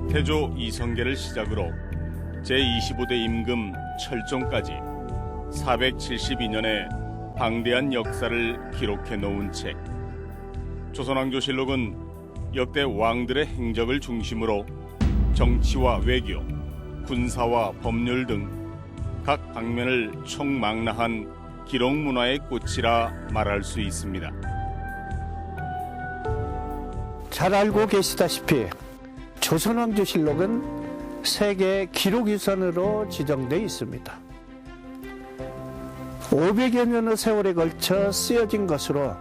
태조 이성계를 시작으로 제25대 임금 철종까지 472년의 방대한 역사를 기록해 놓은 책. 조선왕조실록은 역대 왕들의 행적을 중심으로 정치와 외교, 군사와 법률 등 각 방면을 총망라한 기록 문화의 꽃이라 말할 수 있습니다. 잘 알고 계시다시피 조선왕조실록은 세계 기록유산으로 지정되어 있습니다. 500여 년의 세월에 걸쳐 쓰여진 것으로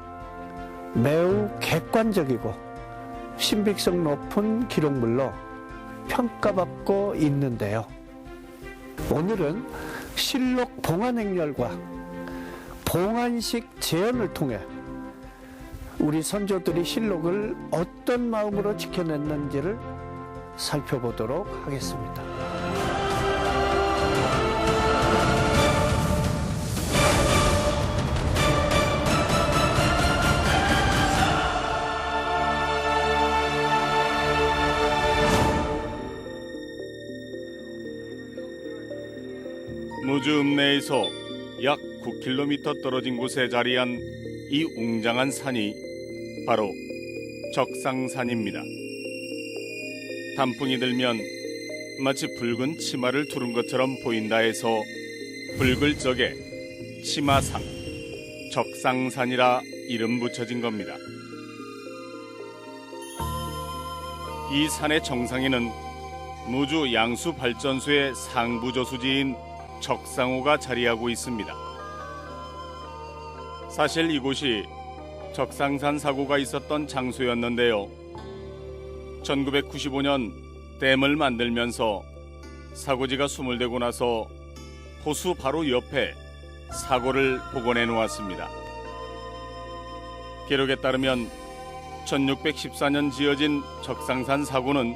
매우 객관적이고 신빙성 높은 기록물로 평가받고 있는데요. 오늘은 실록 봉안행렬과 봉안식 재현을 통해 우리 선조들이 실록을 어떤 마음으로 지켜냈는지를 살펴보도록 하겠습니다. 무주 읍내에서 약 9km 떨어진 곳에 자리한 이 웅장한 산이 바로 적상산입니다. 단풍이 들면 마치 붉은 치마를 두른 것처럼 보인다 해서 붉을 적에 치마산, 적상산이라 이름 붙여진 겁니다. 이 산의 정상에는 무주 양수발전소의 상부저수지인 적상호가 자리하고 있습니다. 사실 이곳이 적상산 사고가 있었던 장소였는데요. 1995년 댐을 만들면서 사고지가 수몰되고 나서 호수 바로 옆에 사고를 복원해 놓았습니다. 기록에 따르면 1614년 지어진 적상산 사고는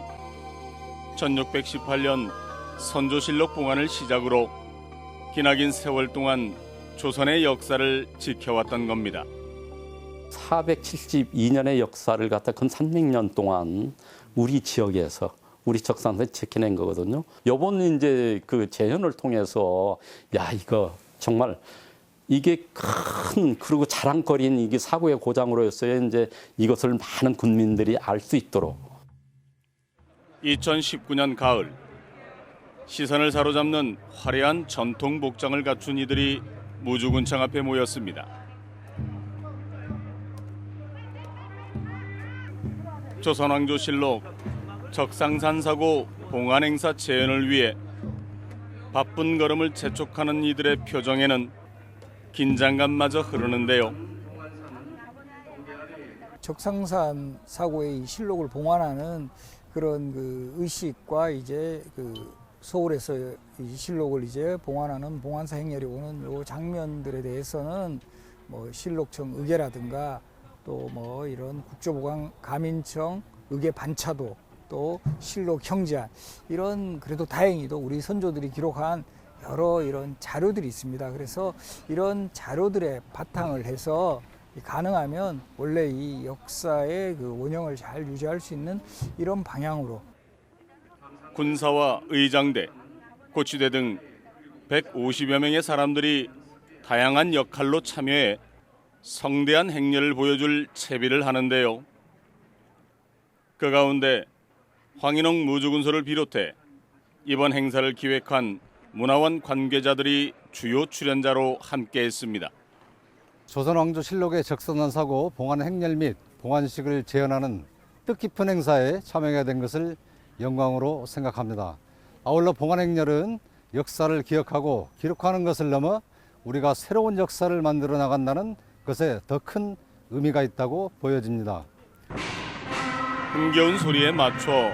1618년 선조실록 봉안을 시작으로 기나긴 세월 동안 조선의 역사를 지켜왔던 겁니다. 472년의 역사를 갖다 근 300년 동안 우리 지역에서 우리 적상산을 지켜낸 거거든요. 요번 이제 그 재현을 통해서 야 이거 정말 이게 큰 그리고 자랑거리인 이게 사고의 고장으로서의 이제 이것을 많은 국민들이 알 수 있도록. 2019년 가을 시선을 사로잡는 화려한 전통 복장을 갖춘 이들이 무주군청 앞에 모였습니다. 조선왕조실록 적상산 사고 봉안행사 재현을 위해 바쁜 걸음을 재촉하는 이들의 표정에는 긴장감마저 흐르는데요. 적상산 사고의 실록을 봉안하는 그런 그 의식과 이제 그 서울에서 이 실록을 이제 봉안하는 봉안사 행렬이 오는 요 장면들에 대해서는 뭐 실록청 의계라든가 또 뭐 이런 국조보관 가민청 의계 반차도 또 실록 형제안 이런 그래도 다행히도 우리 선조들이 기록한 여러 이런 자료들이 있습니다. 그래서 이런 자료들의 바탕을 해서 가능하면 원래 이 역사의 그 원형을 잘 유지할 수 있는 이런 방향으로 군사와 의장대, 고치대 등 150여 명의 사람들이 다양한 역할로 참여해 성대한 행렬을 보여줄 채비를 하는데요. 그 가운데 황인홍 무주군소를 비롯해 이번 행사를 기획한 문화원 관계자들이 주요 출연자로 함께했습니다. 조선왕조실록의 적상산 사고 봉안 행렬 및 봉안식을 재현하는 뜻깊은 행사에 참여하게 된 것을 영광으로 생각합니다. 아울러 봉안 행렬은 역사를 기억하고 기록하는 것을 넘어 우리가 새로운 역사를 만들어 나간다는 것에 더 큰 의미가 있다고 보여집니다. 흥겨운 소리에 맞춰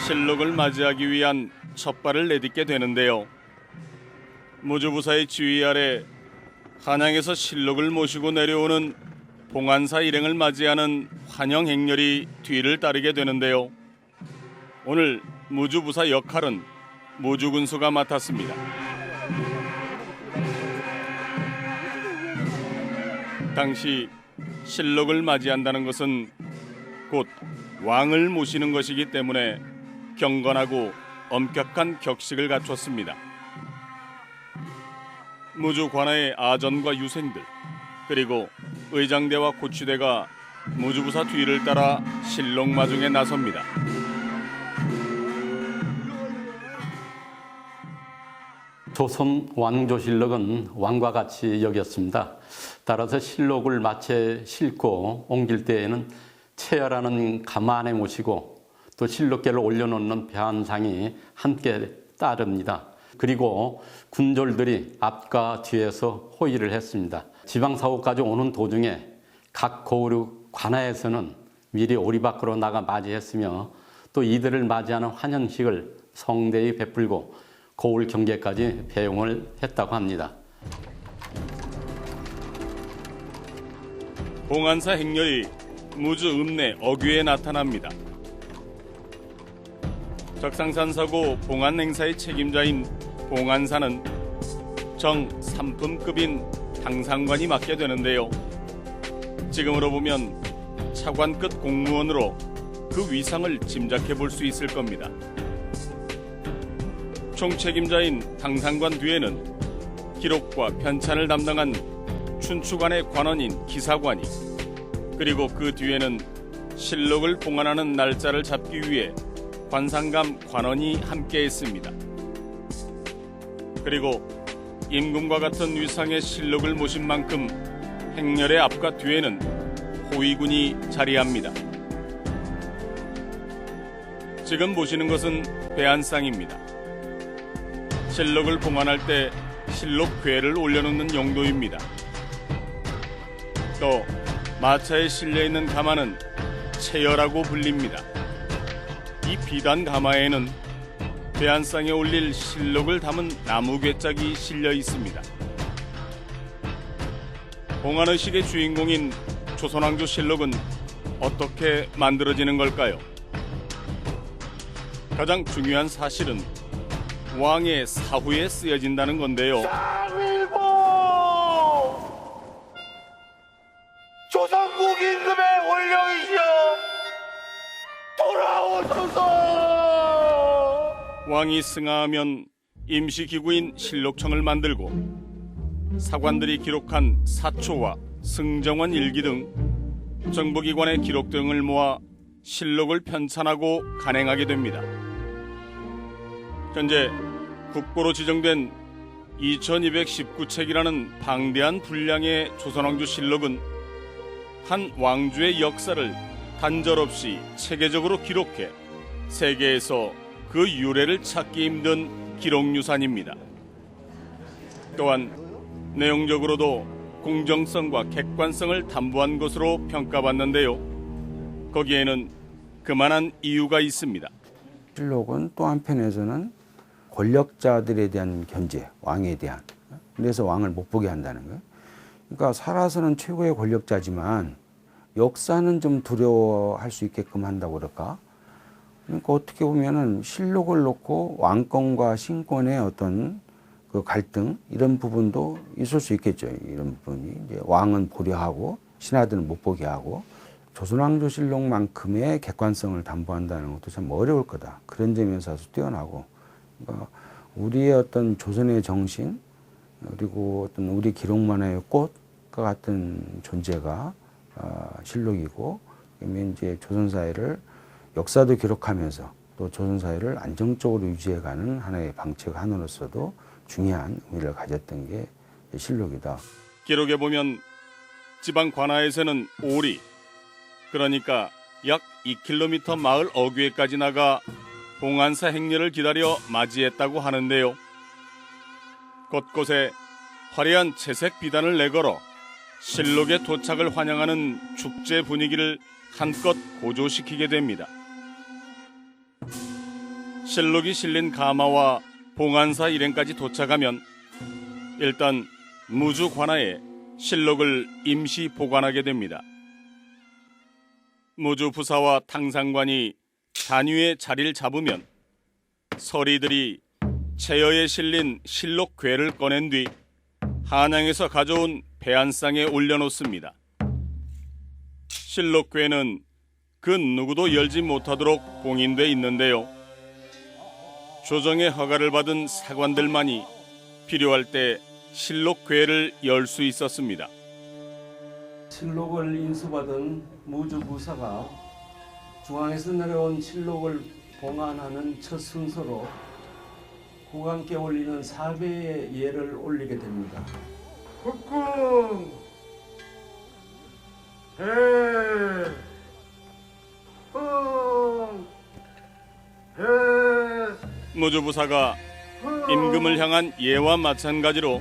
실록을 맞이하기 위한 첫 발을 내딛게 되는데요. 무주부사의 지휘 아래 한양에서 실록을 모시고 내려오는 봉안사 일행을 맞이하는 환영 행렬이 뒤를 따르게 되는데요. 오늘 무주부사 역할은 무주군수가 맡았습니다. 당시 실록을 맞이한다는 것은 곧 왕을 모시는 것이기 때문에 경건하고 엄격한 격식을 갖췄습니다. 무주 관아의 아전과 유생들, 그리고 의장대와 고추대가 무주부사 뒤를 따라 실록마중에 나섭니다. 조선 왕조실록은 왕과 같이 여겼습니다. 따라서 실록을 마치에 싣고 옮길 때에는 체열하는 가마 안에 모시고 또 실록계를 올려놓는 배한상이 함께 따릅니다. 그리고 군졸들이 앞과 뒤에서 호위를 했습니다. 지방사고까지 오는 도중에 각 고으류 관아에서는 미리 오리 밖으로 나가 맞이했으며 또 이들을 맞이하는 환영식을 성대히 베풀고 고을 경계까지 배용을 했다고 합니다. 봉안사 행렬이 무주 읍내 어귀에 나타납니다. 적상산사고 봉안행사의 책임자인 봉안사는 정 3품급인 당상관이 맡게 되는데요. 지금으로 보면 차관급 공무원으로 그 위상을 짐작해 볼 수 있을 겁니다. 총책임자인 당상관 뒤에는 기록과 편찬을 담당한 춘추관의 관원인 기사관이, 그리고 그 뒤에는 실록을 봉안하는 날짜를 잡기 위해 관상감 관원이 함께했습니다. 그리고 임금과 같은 위상의 실록을 모신 만큼 행렬의 앞과 뒤에는 호위군이 자리합니다. 지금 보시는 것은 배한상입니다. 실록을 봉안할 때 실록궤를 올려놓는 용도입니다. 또 마차에 실려있는 가마는 체열하고 불립니다. 이 비단 가마에는 배한상에 올릴 실록을 담은 나무 괴짝이 실려 있습니다. 봉안의식의 주인공인 조선왕조 실록은 어떻게 만들어지는 걸까요? 가장 중요한 사실은 왕의 사후에 쓰여진다는 건데요. 쌍일보 조선국 임금의 원령이시여 돌아오소서. 왕이 승하하면 임시기구인 실록청을 만들고 사관들이 기록한 사초와 승정원 일기 등 정보기관의 기록 등을 모아 실록을 편찬하고 간행하게 됩니다. 현재 국보로 지정된 2219책이라는 방대한 분량의 조선왕조 실록은 한 왕조의 역사를 단절없이 체계적으로 기록해 세계에서 그 유래를 찾기 힘든 기록유산입니다. 또한 내용적으로도 공정성과 객관성을 담보한 것으로 평가받는데요. 거기에는 그만한 이유가 있습니다. 실록은 또 한편에서는 권력자들에 대한 견제, 왕에 대한, 그래서 왕을 못 보게 한다는 거예요. 그러니까 살아서는 최고의 권력자지만 역사는 좀 두려워할 수 있게끔 한다고 그럴까? 그러니까 어떻게 보면은 실록을 놓고 왕권과 신권의 어떤 그 갈등, 이런 부분도 있을 수 있겠죠. 이런 부분이 이제 왕은 보려 하고 신하들은 못 보게 하고, 조선왕조실록만큼의 객관성을 담보한다는 것도 참 어려울 거다. 그런 점에서 아주 뛰어나고, 그러니까 우리의 어떤 조선의 정신, 그리고 어떤 우리 기록만화의 꽃과 같은 존재가 실록이고, 그러면 이제 조선사회를 역사도 기록하면서 또 조선사회를 안정적으로 유지해가는 하나의 방책 하나로서도 중요한 의미를 가졌던 게 실록이다. 기록에 보면 지방 관아에서는 오리, 그러니까 약 2km 마을 어귀에까지 나가 봉안사 행렬을 기다려 맞이했다고 하는데요. 곳곳에 화려한 채색 비단을 내걸어 실록의 도착을 환영하는 축제 분위기를 한껏 고조시키게 됩니다. 실록이 실린 가마와 봉안사 일행까지 도착하면 일단 무주 관아에 실록을 임시 보관하게 됩니다. 무주 부사와 탕상관이 단위의 자리를 잡으면 서리들이 체여에 실린 실록궤를 꺼낸 뒤 한양에서 가져온 배한상에 올려놓습니다. 실록궤는 그 누구도 열지 못하도록 봉인돼 있는데요. 조정의 허가를 받은 사관들만이 필요할 때 실록궤를 열 수 있었습니다. 실록을 인수받은 무주부사가 중앙에서 내려온 실록을 봉안하는 첫 순서로 국왕께 올리는 사배의 예를 올리게 됩니다. 국궁 무주부사가 임금을 향한 예와 마찬가지로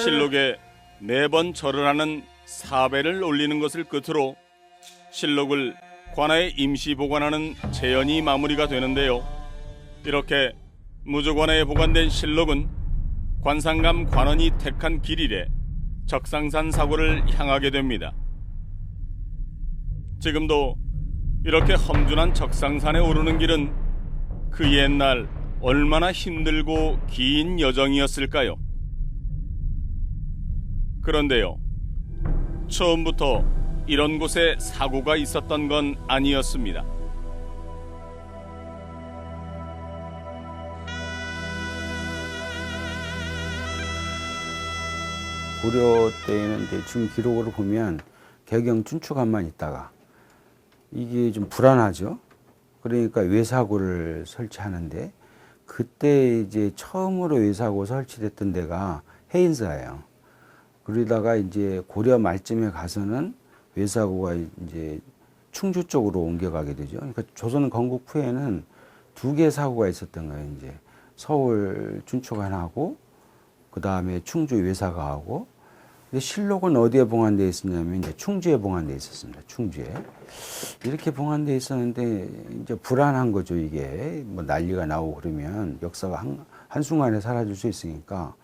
실록에 매번 절을 하는 사배를 올리는 것을 끝으로 실록을 관아에 임시 보관하는 재연이 마무리가 되는데요. 이렇게 무주관아에 보관된 실록은 관상감 관원이 택한 길 이래 적상산 사고를 향하게 됩니다. 지금도 이렇게 험준한 적상산에 오르는 길은 그 옛날 얼마나 힘들고 긴 여정이었을까요? 그런데요, 처음부터 이런 곳에 사고가 있었던 건 아니었습니다. 고려 때에는 대충 기록으로 보면 개경 춘추관만 있다가 이게 좀 불안하죠. 그러니까 외사고를 설치하는데 그때 이제 처음으로 외사고 설치됐던 데가 해인사예요. 그러다가 이제 고려 말쯤에 가서는 외사고가 이제 충주 쪽으로 옮겨가게 되죠. 그러니까 조선 건국 후에는 두 개 사고가 있었던 거예요. 이제 서울 춘추관하고 그 다음에 충주 외사가하고. 근데 실록은 어디에 봉안되어 있었냐면 이제 충주에 봉안되어 있었습니다. 충주에. 이렇게 봉안되어 있었는데 이제 불안한 거죠. 이게 뭐 난리가 나고 그러면 역사가 한순간에 사라질 수 있으니까.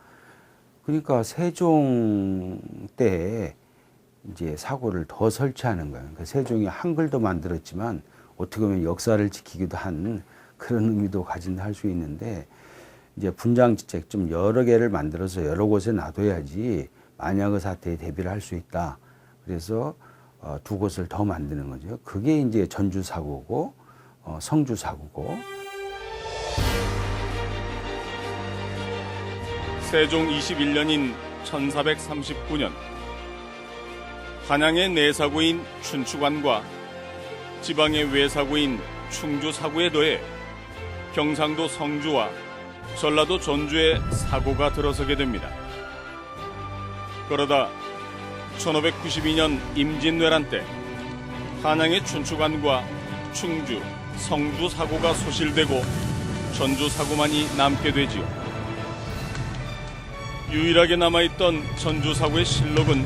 그러니까 세종 때 이제 사고를 더 설치하는 거예요. 그러니까 세종이 한글도 만들었지만 어떻게 보면 역사를 지키기도 한 그런 의미도 가진다 할 수 있는데 이제 분장지책 좀 여러 개를 만들어서 여러 곳에 놔둬야지 만약의 사태에 대비를 할 수 있다. 그래서 두 곳을 더 만드는 거죠. 그게 이제 전주 사고고 성주 사고고. 세종 21년인 1439년 한양의 내사고인 춘추관과 지방의 외사고인 충주사고에 더해 경상도 성주와 전라도 전주에 사고가 들어서게 됩니다. 그러다 1592년 임진왜란 때 한양의 춘추관과 충주, 성주 사고가 소실되고 전주 사고만이 남게 되지요. 유일하게 남아있던 전주 사고의 실록은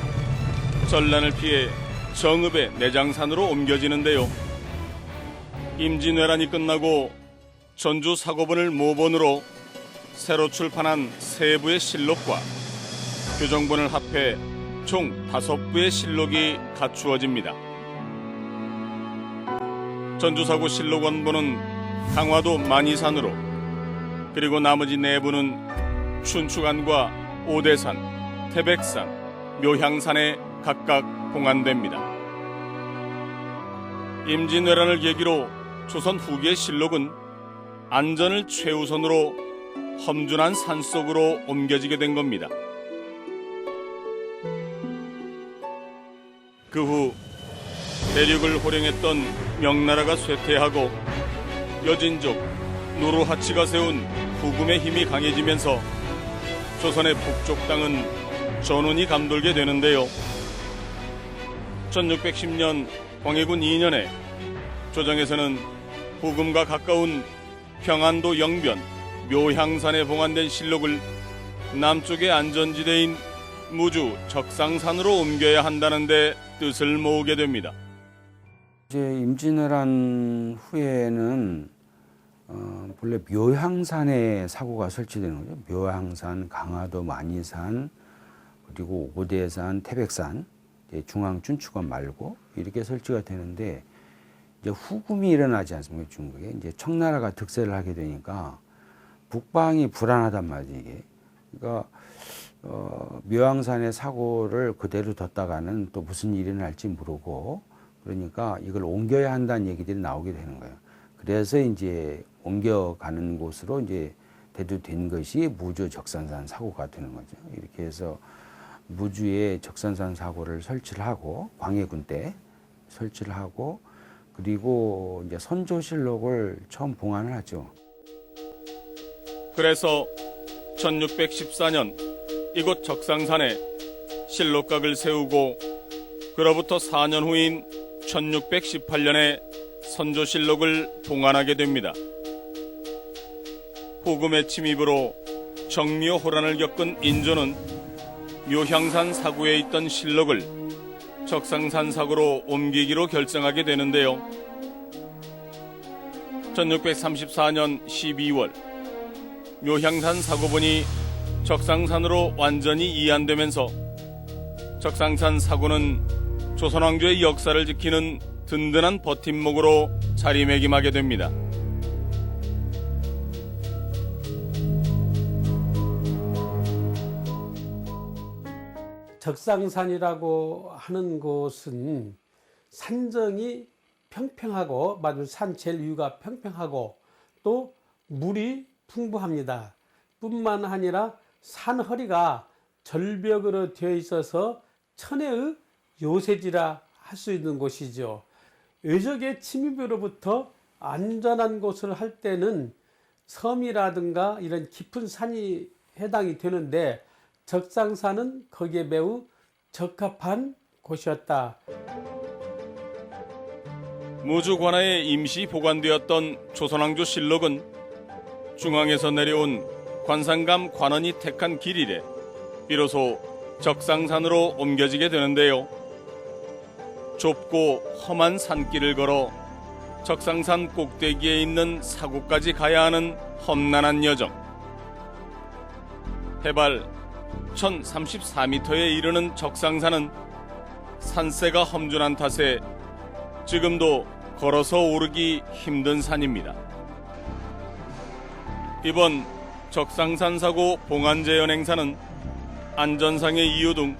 전란을 피해 정읍의 내장산으로 옮겨지는데요. 임진왜란이 끝나고 전주 사고본을 모본으로 새로 출판한 세 부의 실록과 교정본을 합해 총 5부의 실록이 갖추어집니다. 전주사고 실록 원본은 강화도 만이산으로, 그리고 나머지 4부는 춘추관과 오대산, 태백산, 묘향산에 각각 봉안됩니다. 임진왜란을 계기로 조선 후기의 실록은 안전을 최우선으로 험준한 산속으로 옮겨지게 된 겁니다. 그 후 대륙을 호령했던 명나라가 쇠퇴하고 여진족 누르하치가 세운 후금의 힘이 강해지면서 조선의 북쪽 땅은 전운이 감돌게 되는데요. 1610년 광해군 2년에 조정에서는 후금과 가까운 평안도 영변 묘향산에 봉안된 실록을 남쪽의 안전지대인 무주 적상산으로 옮겨야 한다는 데 뜻을 모으게 됩니다. 이제 임진왜란 후에는 본래 묘향산에 사고가 설치되는 거죠. 묘향산, 강화도 만이산, 그리고 오대산, 태백산, 중앙 춘추관 말고 이렇게 설치가 되는데 이제 후금이 일어나지 않습니까? 중국에 이제 청나라가 득세를 하게 되니까 북방이 불안하단 말이에요. 이게. 그러니까 묘향산의 사고를 그대로 뒀다가는 또 무슨 일이 날지 모르고 그러니까 이걸 옮겨야 한다는 얘기들이 나오게 되는 거예요. 그래서 이제 옮겨가는 곳으로 이제 대두된 것이 무주 적산산 사고가 되는 거죠. 이렇게 해서 무주에 적산산 사고를 설치를 하고 광해군 때 설치를 하고 그리고 이제 선조실록을 처음 봉안을 하죠. 그래서 1614년 이곳 적상산에 실록각을 세우고 그로부터 4년 후인 1618년에 선조실록을 봉안하게 됩니다. 폭음의 침입으로 정묘 호란을 겪은 인조는 묘향산 사구에 있던 실록을 적상산 사구로 옮기기로 결정하게 되는데요. 1634년 12월 묘향산 사구본이 적상산으로 완전히 이안되면서 적상산 사구는 조선왕조의 역사를 지키는 든든한 버팀목으로 자리매김하게 됩니다. 적상산이라고 하는 곳은 산정이 평평하고, 산 제일 위가 평평하고 또 물이 풍부합니다. 뿐만 아니라 산 허리가 절벽으로 되어 있어서 천혜의 요새지라 할 수 있는 곳이죠. 외적의 침입으로부터 안전한 곳을 할 때는 섬이라든가 이런 깊은 산이 해당이 되는데 적상산은 거기에 매우 적합한 곳이었다. 무주 관하에 임시 보관되었던 조선왕조 실록은 중앙에서 내려온 관상감 관원이 택한 길 이래 비로소 적상산으로 옮겨지게 되는데요. 좁고 험한 산길을 걸어 적상산 꼭대기에 있는 사구까지 가야 하는 험난한 여정. 해발 1034m에 이르는 적상산은 산세가 험준한 탓에 지금도 걸어서 오르기 힘든 산입니다. 이번 적상산 사고 봉안제연 행사는 안전상의 이유 등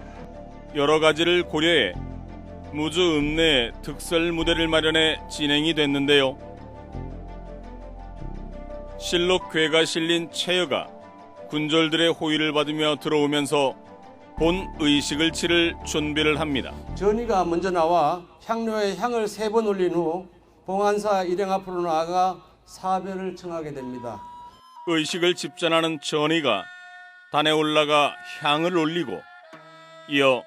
여러 가지를 고려해 무주 읍내에 특설 무대를 마련해 진행이 됐는데요. 실록 괴가 실린 체여가 군졸들의 호의를 받으며 들어오면서 본 의식을 치를 준비를 합니다. 전의가 먼저 나와 향료에 향을 3번 올린 후 봉안사 일행 앞으로 나아가 사별을 청하게 됩니다. 의식을 집전하는 전의가 단에 올라가 향을 올리고 이어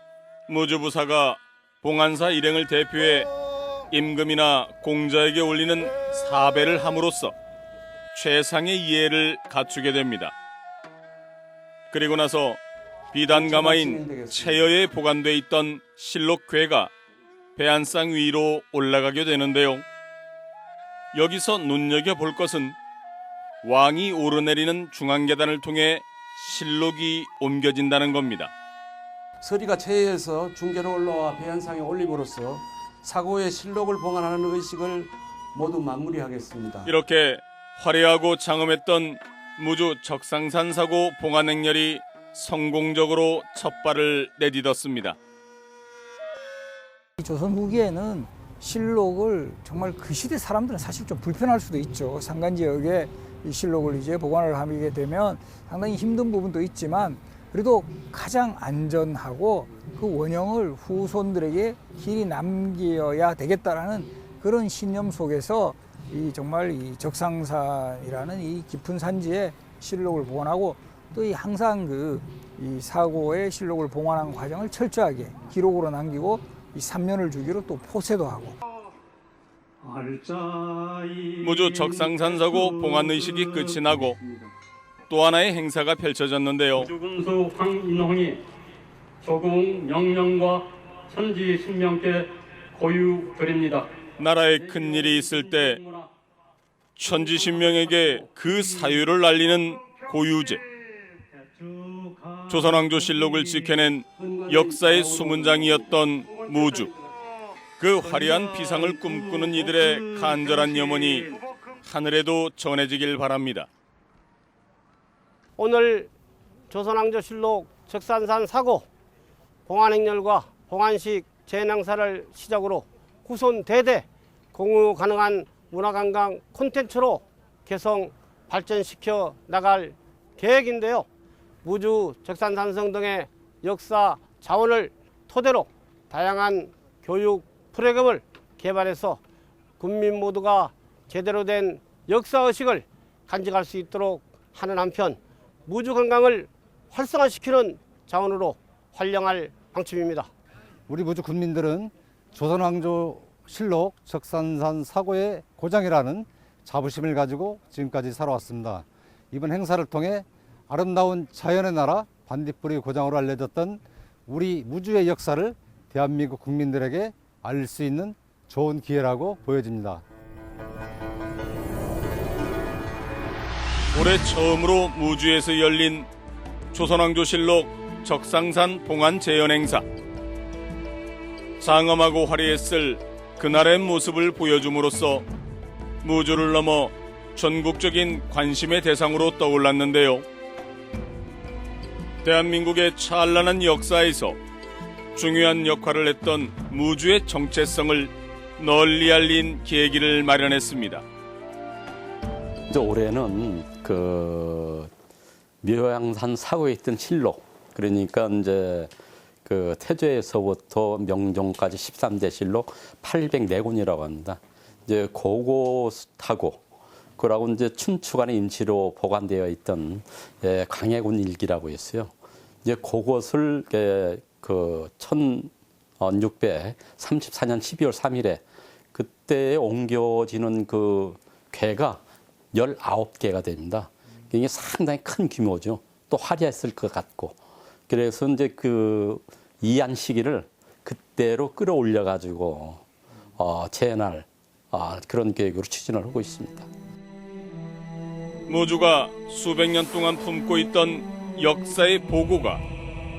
무주부사가 봉안사 일행을 대표해 임금이나 공자에게 올리는 사배를 함으로써 최상의 이해를 갖추게 됩니다. 그리고 나서 비단가마인 체여에 보관돼 있던 실록괴가 배안상 위로 올라가게 되는데요. 여기서 눈여겨볼 것은 왕이 오르내리는 중앙계단을 통해 실록이 옮겨진다는 겁니다. 서리가 체에서 중계로 올라와 배안상에 올림으로써 사고의 실록을 봉안하는 의식을 모두 마무리하겠습니다. 이렇게 화려하고 장엄했던 무주 적상산 사고 봉안 행렬이 성공적으로 첫 발을 내딛었습니다. 조선 후기에는 실록을 정말 그 시대 사람들은 사실 좀 불편할 수도 있죠. 산간 지역에 이 실록을 이제 보관을 하게 되면 상당히 힘든 부분도 있지만 그래도 가장 안전하고 그 원형을 후손들에게 길이 남겨야 되겠다라는 그런 신념 속에서 이 정말 이 적상산이라는 이 깊은 산지에 실록을 보관하고 또 이 항상 이 사고의 실록을 봉안하는 과정을 철저하게 기록으로 남기고 이 3년을 주기로 또 포세도 하고. 무주 적상산 사고 봉안 의식이 끝이 나고 또 하나의 행사가 펼쳐졌는데요. 무주군수 황인홍이 조국 명령과 천지 신명께 고유드립니다. 나라에 큰 일이 있을 때 천지신명에게 그 사유를 알리는 고유제. 조선왕조실록을 지켜낸 역사의 수문장이었던 무주. 그 화려한 비상을 꿈꾸는 이들의 간절한 염원이 하늘에도 전해지길 바랍니다. 오늘 조선왕조실록 적산산 사고 봉안행렬과 봉안식 재행사를 시작으로 후손 대대 공유 가능한 문화관광 콘텐츠로 개성 발전시켜 나갈 계획인데요. 무주, 적산산성 등의 역사 자원을 토대로 다양한 교육 프로그램을 개발해서 국민 모두가 제대로 된 역사의식을 간직할 수 있도록 하는 한편 무주 관광을 활성화시키는 자원으로 활용할 방침입니다. 우리 무주 군민들은 조선왕조실록 적산산 사고의 고장이라는 자부심을 가지고 지금까지 살아왔습니다. 이번 행사를 통해 아름다운 자연의 나라 반딧불이 고장으로 알려졌던 우리 무주의 역사를 대한민국 국민들에게 알릴 수 있는 좋은 기회라고 보여집니다. 올해 처음으로 무주에서 열린 조선왕조실록 적상산 봉안 재현 행사. 장엄하고 화려했을 그날의 모습을 보여줌으로써 무주를 넘어 전국적인 관심의 대상으로 떠올랐는데요. 대한민국의 찬란한 역사에서 중요한 역할을 했던 무주의 정체성을 널리 알린 계기를 마련했습니다. 이제 올해는 그 묘양산 사고에 있던 실록, 그러니까 이제 그 태조에서부터 명종까지 13대 실록 804권이라고 합니다. 이제 그곳하고 그러고 이제 춘추관의 임시로 보관되어 있던 광해군 일기라고 있어요. 이제 그것을 그 1634년 12월 3일에 그때 옮겨지는 그 궤가 19개가 됩니다. 이게 상당히 큰 규모죠. 또 화려했을 것 같고. 그래서 이제 그 이안 시기를 그때로 끌어올려 가지고 재현할 그런 계획으로 추진을 하고 있습니다. 무주가 수백 년 동안 품고 있던 역사의 보고가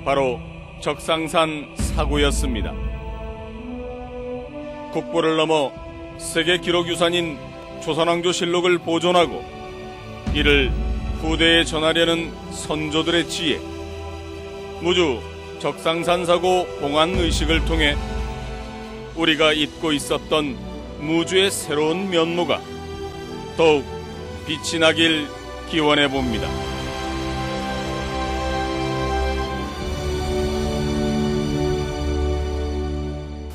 바로 적상산 사고였습니다. 국보를 넘어 세계 기록유산인 조선왕조실록을 보존하고 이를 후대에 전하려는 선조들의 지혜, 무주 적상산 사고 봉안 의식을 통해 우리가 잊고 있었던 무주의 새로운 면모가 더욱 빛이 나길 기원해 봅니다.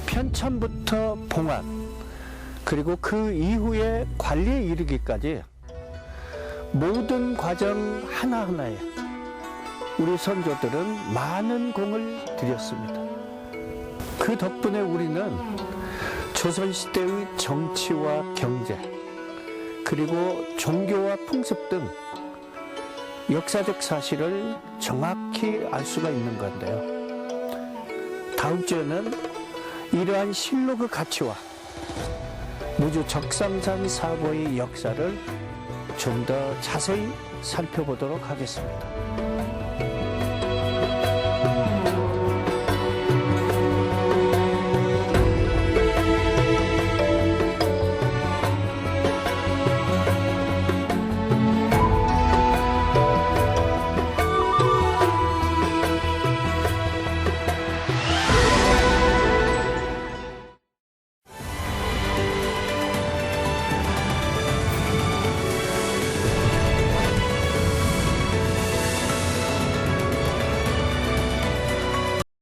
편찬부터 봉안, 그리고 그 이후에 관리에 이르기까지 모든 과정 하나하나에 우리 선조들은 많은 공을 들였습니다. 그 덕분에 우리는 조선시대의 정치와 경제, 그리고 종교와 풍습 등 역사적 사실을 정확히 알 수가 있는 건데요. 다음 주에는 이러한 실록의 가치와 무주 적상산 사고의 역사를 좀 더 자세히 살펴보도록 하겠습니다.